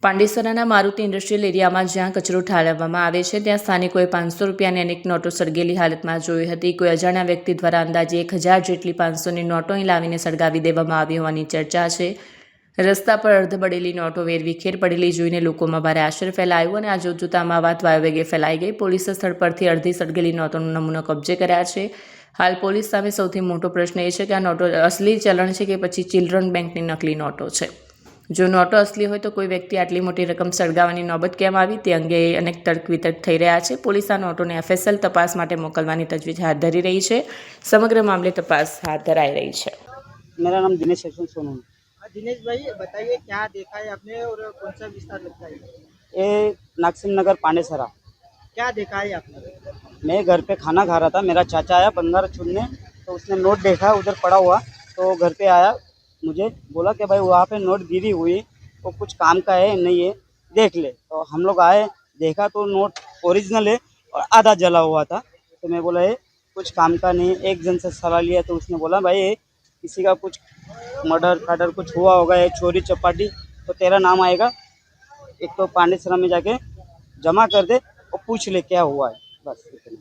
પાંડેસરાના Maruti industrial એરિયામાં જ્યાં કચરો ઠાલવવામાં આવે છે ત્યાં સ્થાનિકોએ 500 રૂપિયાની અનેક નોટો સળગેલી હાલતમાં જોઈ હતી. કોઈ અજાણ્યા વ્યક્તિ દ્વારા અંદાજે 1000 જેટલી 500ની નોટો અહીં લાવીને સળગાવી દેવામાં આવી હોવાની ચર્ચા છે. રસ્તા પર અર્ધબળેલી નોટો વેરવિખેર પડેલી જોઈને લોકોમાં ભારે આશ્ચર્ય ફેલાયું અને આ જોતજોતામાં વાત વાયુવેગે ફેલાઈ ગઈ. પોલીસે સ્થળ પરથી અડધી સળગેલી નોટોનો નમૂનો કબજે કર્યા છે. હાલ પોલીસ સામે સૌથી મોટો પ્રશ્ન એ છે કે આ નોટો અસલી ચલણ છે કે પછી ચિલ્ડ્રન બેંકની નકલી નોટો છે. જો નોટો અસલી હોય તો કોઈ વ્યક્તિ આટલી મોટી રકમ સળગાવવાની નોબત કેમ આવી તે અંગે અનેક તર્ક વિતર્ક થઈ રહ્યા છે. પોલીસ આ નોટોને FSL તપાસ માટે મોકલવાની તજવીજ હાથ ધરી રહી છે. સમગ્ર મામલે તપાસ હાથ ધરાઈ રહી છે. मेरा नाम दिनेश सेक्शन सोनू है। दिनेश भाई बताइए क्या देखा है आपने और कौन सा विस्तार लगता है? ये नागसिम नगर पांडेसरा। क्या देखा है आपने? मैं घर पे खाना खा रहा था, मेरा चाचा आया बंगार छूने, तो उसने नोट देखा उधर पड़ा हुआ, तो घर पे आया, मुझे बोला कि भाई वहाँ पे नोट गिरी हुई वो कुछ काम का है नहीं है, देख ले। तो हम लोग आए, देखा तो नोट ओरिजिनल है और आधा जला हुआ था। तो मैं बोला ये कुछ काम का नहीं। एक जन से सलाह लिया तो उसने बोला भाई किसी का कुछ मर्डर फर्डर कुछ हुआ होगा, ये चोरी चपाटी, तो तेरा नाम आएगा, एक तो पांडेसरा में जाके जमा कर दे और पूछ ले क्या हुआ है, बस इतना।